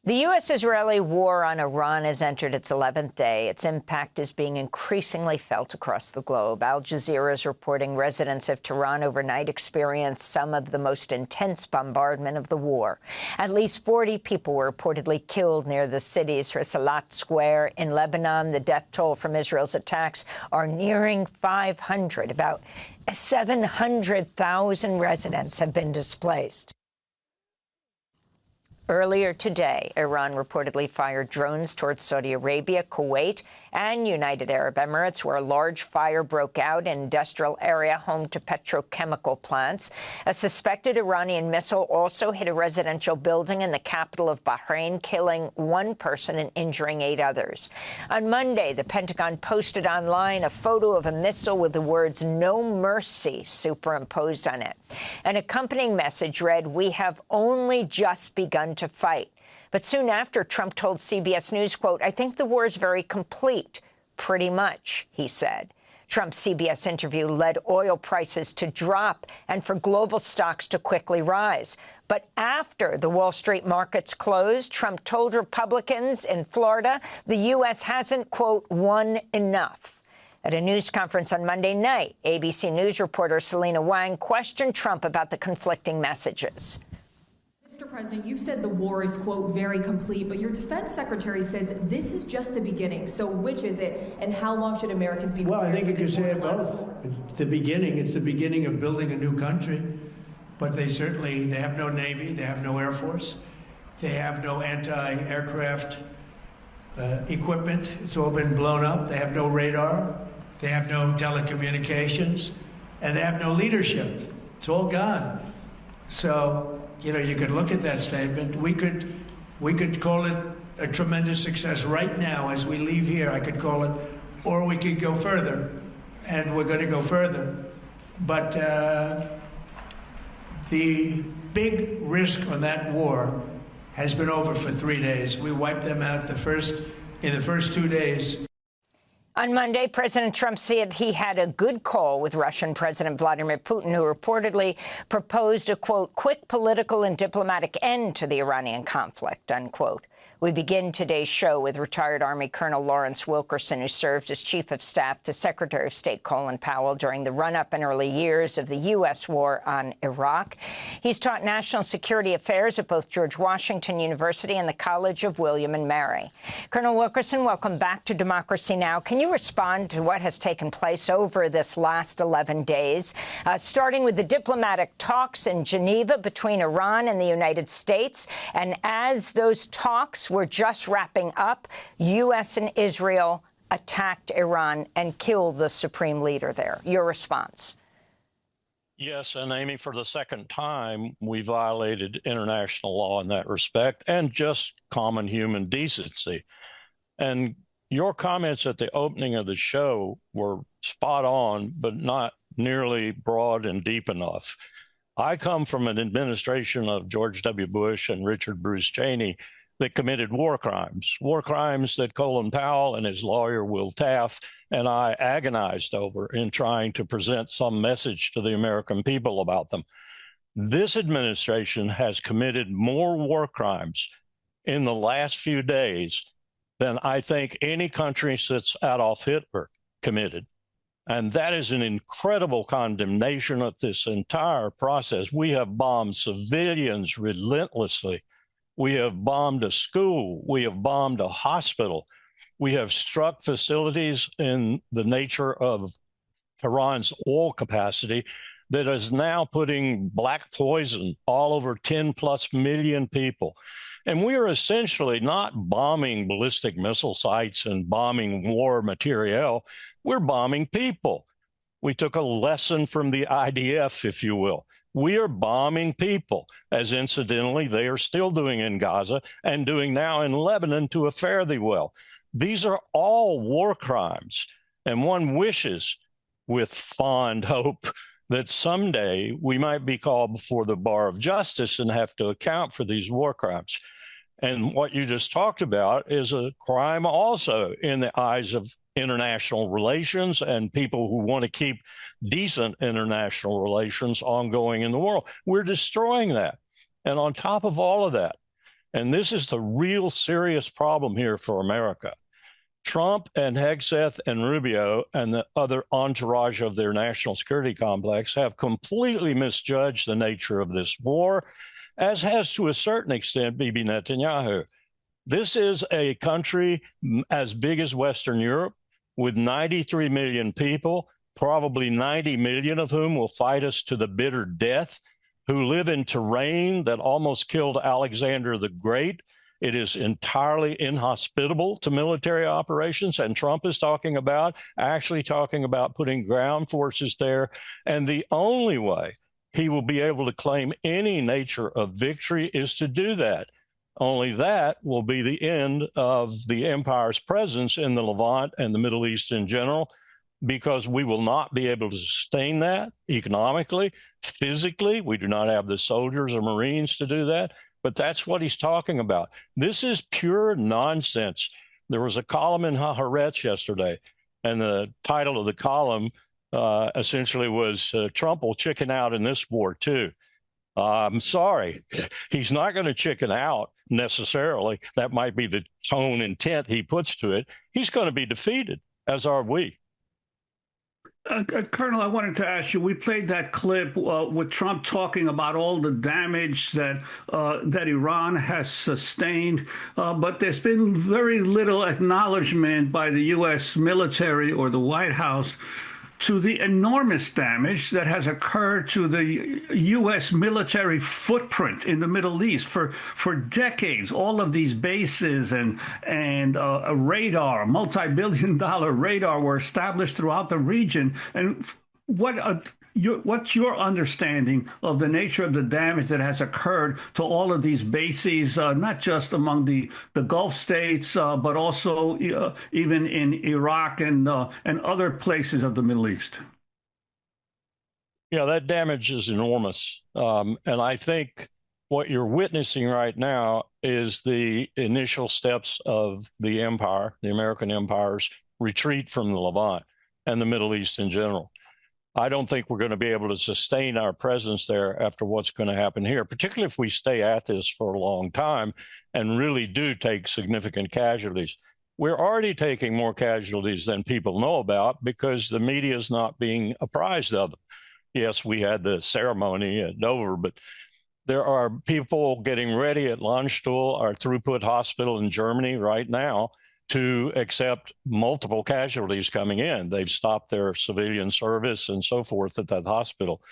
The U.S.-Israeli war on Iran has entered its 11th day. Its impact is being increasingly felt across the globe. Al Jazeera is reporting residents of Tehran overnight experienced some of the most intense bombardment of the war. At least 40 people were reportedly killed near the city's Risalat Square. In Lebanon, the death toll from Israel's attacks are nearing 500. About 700,000 residents have been displaced. Earlier today, Iran reportedly fired drones towards Saudi Arabia, Kuwait, and United Arab Emirates, where a large fire broke out in an industrial area home to petrochemical plants. A suspected Iranian missile also hit a residential building in the capital of Bahrain, killing one person and injuring 8 others. On Monday, the Pentagon posted online a photo of a missile with the words "No Mercy" superimposed on it. An accompanying message read, "We have only just begun to fight." But soon after, Trump told CBS News, quote, "I think the war is very complete." Pretty much, he said. Trump's CBS interview led oil prices to drop and for global stocks to quickly rise. But after the Wall Street markets closed, Trump told Republicans in Florida the U.S. hasn't, quote, "won enough." At a news conference on Monday night, ABC News reporter Selena Wang questioned Trump about the conflicting messages. Mr. President, you've said the war is, quote, "very complete," but your defense secretary says this is just the beginning. So which is it, and how long should Americans be prepared? Well, I think you could say it both. It's the beginning of building a new country, but they have no Navy, they have no Air Force, they have no anti-aircraft equipment. It's all been blown up. They have no radar, they have no telecommunications, and they have no leadership. It's all gone. So, you know, you could look at that statement. We could call it a tremendous success right now as we leave here. I could call it, or we could go further, and we're going to go further. But the big risk on that war has been over for 3 days. We wiped them out in the first 2 days. On Monday, President Trump said he had a good call with Russian President Vladimir Putin, who reportedly proposed a, quote, "quick political and diplomatic end to the Iranian conflict," unquote. We begin today's show with retired Army Colonel Lawrence Wilkerson, who served as Chief of Staff to Secretary of State Colin Powell during the run-up and early years of the U.S. war on Iraq. He's taught national security affairs at both George Washington University and the College of William and Mary. Colonel Wilkerson, welcome back to Democracy Now! Can you respond to what has taken place over this last 11 days, starting with the diplomatic talks in Geneva between Iran and the United States? And as those talks were just wrapping up, U.S. and Israel attacked Iran and killed the supreme leader there. Your response? Yes, and Amy, for the second time, we violated international law in that respect and just common human decency. And your comments at the opening of the show were spot on, but not nearly broad and deep enough. I come from an administration of George W. Bush and Richard Bruce Cheney that committed war crimes that Colin Powell and his lawyer Will Taft and I agonized over in trying to present some message to the American people about them. This administration has committed more war crimes in the last few days than I think any country since Adolf Hitler committed. And that is an incredible condemnation of this entire process. We have bombed civilians relentlessly. We have bombed a school. We have bombed a hospital. We have struck facilities in the nature of Tehran's oil capacity that is now putting black poison all over 10+ million people. And we are essentially not bombing ballistic missile sites and bombing war materiel. We're bombing people. We took a lesson from the IDF, if you will. We are bombing people, as incidentally they are still doing in Gaza and doing now in Lebanon to a fare thee well. These are all war crimes, and one wishes with fond hope that someday we might be called before the bar of justice and have to account for these war crimes. And what you just talked about is a crime also in the eyes of international relations and people who want to keep decent international relations ongoing in the world. We're destroying that. And on top of all of that, And this is the real serious problem here for America. Trump and Hegseth and Rubio and the other entourage of their national security complex have completely misjudged the nature of this war, as has to a certain extent Bibi Netanyahu. This is a country as big as Western Europe with 93 million people, probably 90 million of whom will fight us to the bitter death, who live in terrain that almost killed Alexander the Great. It is entirely inhospitable to military operations, and Trump is actually talking about putting ground forces there. And the only way he will be able to claim any nature of victory is to do that. Only that will be the end of the empire's presence in the Levant and the Middle East in general, because we will not be able to sustain that economically, physically. We do not have the soldiers or Marines to do that. But that's what he's talking about. This is pure nonsense. There was a column in Haaretz yesterday, and the title of the column essentially was Trump will chicken out in this war too. I'm sorry, he's not going to chicken out necessarily. That might be the tone intent he puts to it. He's going to be defeated, as are we. Colonel, I wanted to ask you, we played that clip with Trump talking about all the damage that Iran has sustained, but there's been very little acknowledgement by the U.S. military or the White House to the enormous damage that has occurred to the U.S. military footprint in the Middle East for decades. All of these bases and a radar, multi-billion-dollar radar, were established throughout the region. And what's your understanding of the nature of the damage that has occurred to all of these bases, not just among the Gulf states, but also even in Iraq and other places of the Middle East? Yeah, that damage is enormous. And I think what you're witnessing right now is the initial steps of the empire, the American empire's retreat from the Levant and the Middle East in general. I don't think we're going to be able to sustain our presence there after what's going to happen here, particularly if we stay at this for a long time and really do take significant casualties. We're already taking more casualties than people know about because the media is not being apprised of them. Yes, we had the ceremony at Dover, but there are people getting ready at Landstuhl, our throughput hospital in Germany right now, to accept multiple casualties coming in. They've stopped their civilian service and so forth at that hospital.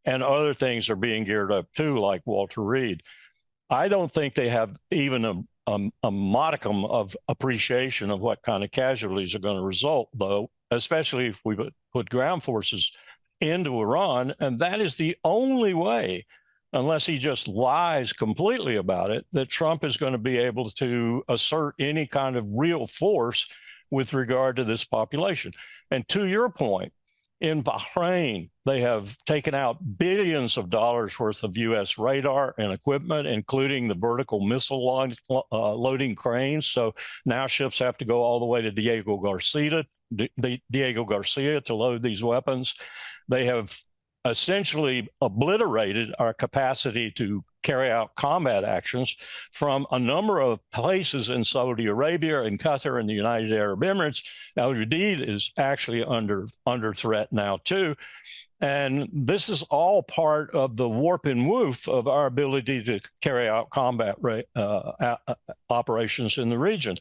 And other things are being geared up too, like Walter Reed. I don't think they have even a modicum of appreciation of what kind of casualties are going to result, though, especially if we put ground forces into Iran. And that is the only way, unless he just lies completely about it, that Trump is going to be able to assert any kind of real force with regard to this population. And to your point, in Bahrain, they have taken out billions of dollars worth of U.S. radar and equipment, including the vertical missile loading cranes. So now ships have to go all the way to Diego Garcia to load these weapons. They have essentially obliterated our capacity to carry out combat actions from a number of places in Saudi Arabia and Qatar and the United Arab Emirates. Al Udeid is actually under threat now too. And this is all part of the warp and woof of our ability to carry out combat operations in the region.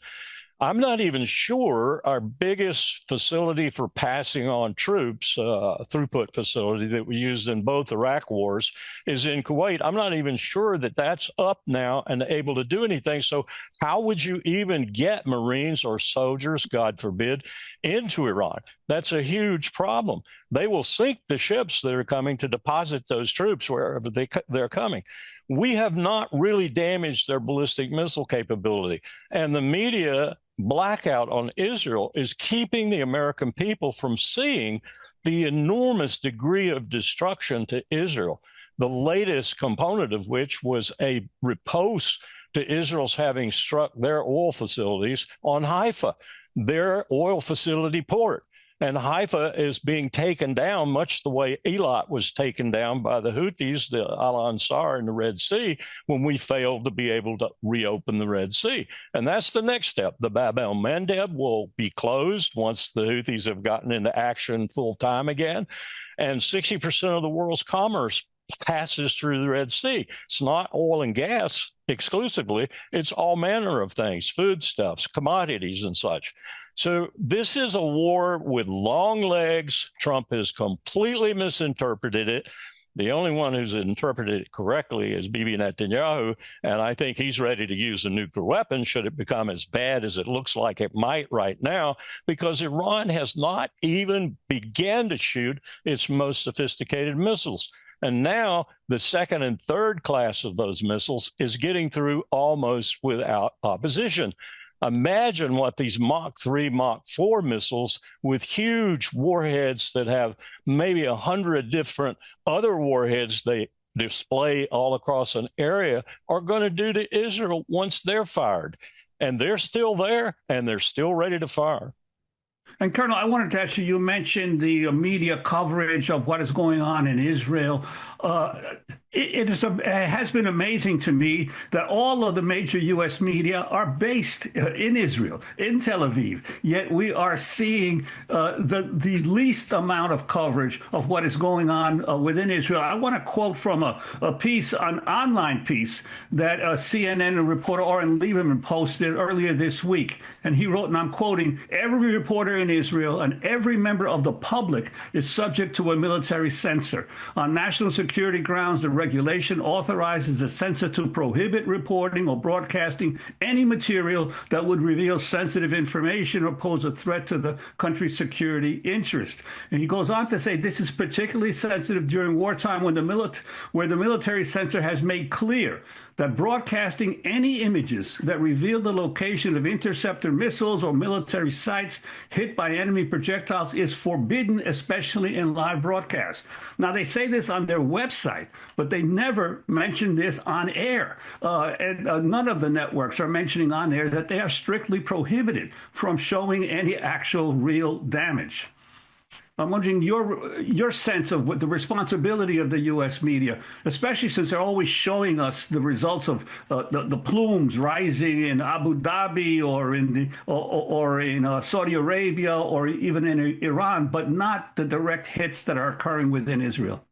I'm not even sure our biggest facility for passing on troops, throughput facility that we used in both Iraq wars, is in Kuwait. I'm not even sure that that's up now and able to do anything. So how would you even get Marines or soldiers, God forbid, into Iran? That's a huge problem. They will sink the ships that are coming to deposit those troops wherever they're coming. We have not really damaged their ballistic missile capability. And the media blackout on Israel is keeping the American people from seeing the enormous degree of destruction to Israel, the latest component of which was a riposte to Israel's having struck their oil facilities on Haifa, their oil facility port. And Haifa is being taken down much the way Eilat was taken down by the Houthis, the Al-Ansar in the Red Sea, when we failed to be able to reopen the Red Sea. And that's the next step. The Bab el-Mandeb will be closed once the Houthis have gotten into action full time again. And 60% of the world's commerce passes through the Red Sea. It's not oil and gas exclusively. It's all manner of things, foodstuffs, commodities, and such. So this is a war with long legs. Trump has completely misinterpreted it. The only one who's interpreted it correctly is Bibi Netanyahu, and I think he's ready to use a nuclear weapon should it become as bad as it looks like it might right now, because Iran has not even begun to shoot its most sophisticated missiles. And now the second and third class of those missiles is getting through almost without opposition. Imagine what these Mach 3, Mach 4 missiles with huge warheads that have maybe 100 different other warheads they display all across an area are going to do to Israel once they're fired. And they're still there, and they're still ready to fire. And Colonel, I wanted to ask you, you mentioned the media coverage of what is going on in Israel. It has been amazing to me that all of the major U.S. media are based in Israel, in Tel Aviv, yet we are seeing the least amount of coverage of what is going on within Israel. I want to quote from a piece, an online piece that CNN reporter Oren Lieberman posted earlier this week. And he wrote, and I'm quoting, "Every reporter in Israel and every member of the public is subject to a military censor. On national security grounds, the regulation authorizes the censor to prohibit reporting or broadcasting any material that would reveal sensitive information or pose a threat to the country's security interest." And he goes on to say this is particularly sensitive during wartime when where the military censor has made clear that broadcasting any images that reveal the location of interceptor missiles or military sites hit by enemy projectiles is forbidden, especially in live broadcasts. Now, they say this on their website, but they never mention this on air. And none of the networks are mentioning on air that they are strictly prohibited from showing any actual real damage. I'm wondering your sense of what the responsibility of the U.S. media, especially since they're always showing us the results of the plumes rising in Abu Dhabi or in Saudi Arabia or even in Iran, but not the direct hits that are occurring within Israel.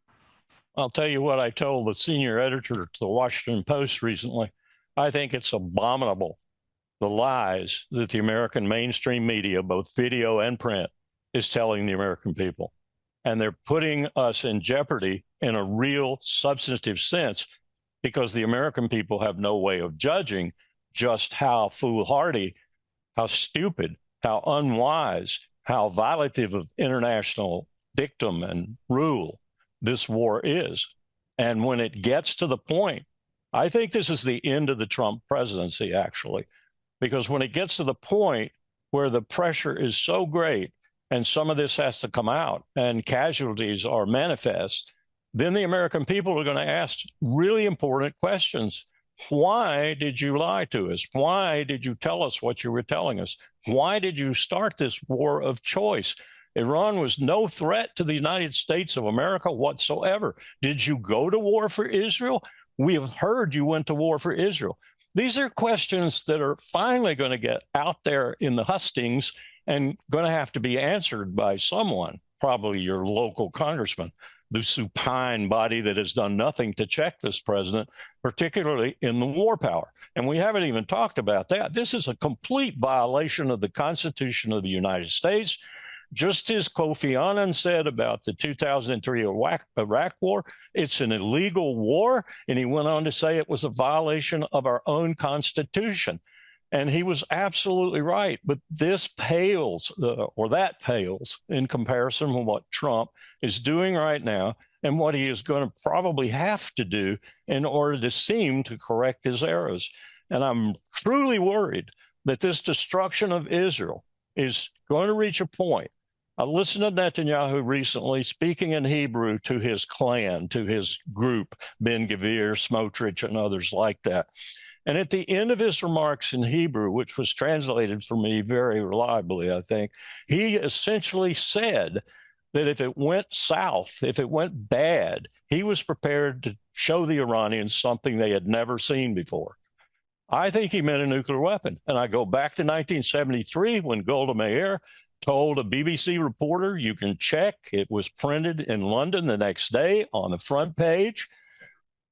I'll tell you what I told the senior editor to the Washington Post recently. I think it's abominable, the lies that the American mainstream media, both video and print, is telling the American people. And they're putting us in jeopardy in a real substantive sense, because the American people have no way of judging just how foolhardy, how stupid, how unwise, how violative of international dictum and rule this war is. And when it gets to the point, I think this is the end of the Trump presidency, actually, because when it gets to the point where the pressure is so great and some of this has to come out and casualties are manifest, then the American people are going to ask really important questions. Why did you lie to us? Why did you tell us what you were telling us? Why did you start this war of choice? Iran was no threat to the United States of America whatsoever. Did you go to war for Israel? We have heard you went to war for Israel. These are questions that are finally going to get out there in the hustings and going to have to be answered by someone, probably your local congressman, the supine body that has done nothing to check this president, particularly in the war power. And we haven't even talked about that. This is a complete violation of the Constitution of the United States. Just as Kofi Annan said about the 2003 Iraq war, it's an illegal war. And he went on to say it was a violation of our own Constitution. And he was absolutely right. But this pales, or that pales, in comparison with what Trump is doing right now and what he is going to probably have to do in order to seem to correct his errors. And I'm truly worried that this destruction of Israel is going to reach a point. I listened to Netanyahu recently speaking in Hebrew to his clan, to his group, Ben Gvir, Smotrich, and others like that. And at the end of his remarks in Hebrew, which was translated for me very reliably, I think, he essentially said that if it went south, if it went bad, he was prepared to show the Iranians something they had never seen before. I think he meant a nuclear weapon. And I go back to 1973 when Golda Meir told a BBC reporter, you can check, it was printed in London the next day on the front page,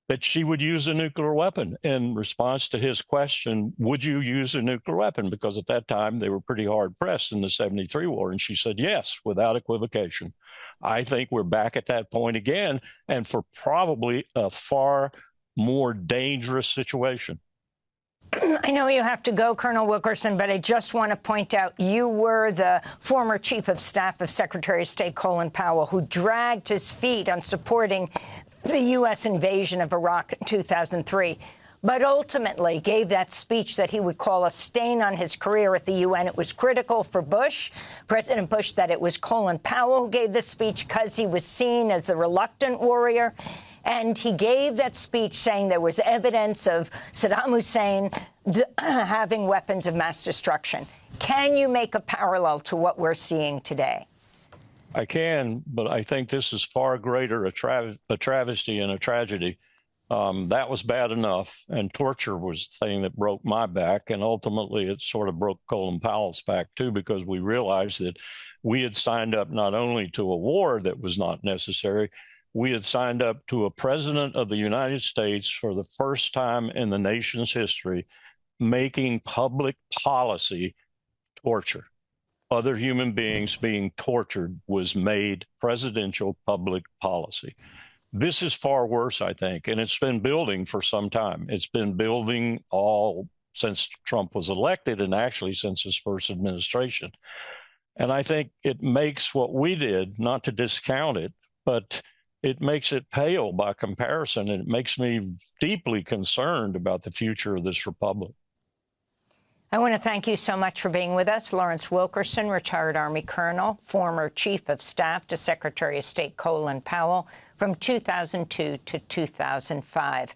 that she would use a nuclear weapon in response to his question, would you use a nuclear weapon? Because at that time, they were pretty hard pressed in the 73 war. And she said, yes, without equivocation. I think we're back at that point again, and for probably a far more dangerous situation. I know you have to go, Colonel Wilkerson, but I just want to point out you were the former chief of staff of Secretary of State Colin Powell, who dragged his feet on supporting the U.S. invasion of Iraq in 2003, but ultimately gave that speech that he would call a stain on his career at the UN. It was critical for President Bush, that it was Colin Powell who gave this speech because he was seen as the reluctant warrior. And he gave that speech saying there was evidence of Saddam Hussein having weapons of mass destruction. Can you make a parallel to what we're seeing today? I can, but I think this is far greater a travesty and a tragedy. That was bad enough, and torture was the thing that broke my back, and ultimately it sort of broke Colin Powell's back, too, because we realized that we had signed up not only to a war that was not necessary, we had signed up to a president of the United States for the first time in the nation's history making public policy torture. Other human beings being tortured was made presidential public policy. This is far worse, I think, and it's been building for some time. It's been building all since Trump was elected, and actually since his first administration. And I think it makes what we did, not to discount it, but it makes it pale by comparison, and it makes me deeply concerned about the future of this republic. I want to thank you so much for being with us. Lawrence Wilkerson, retired Army colonel, former chief of staff to Secretary of State Colin Powell from 2002 to 2005.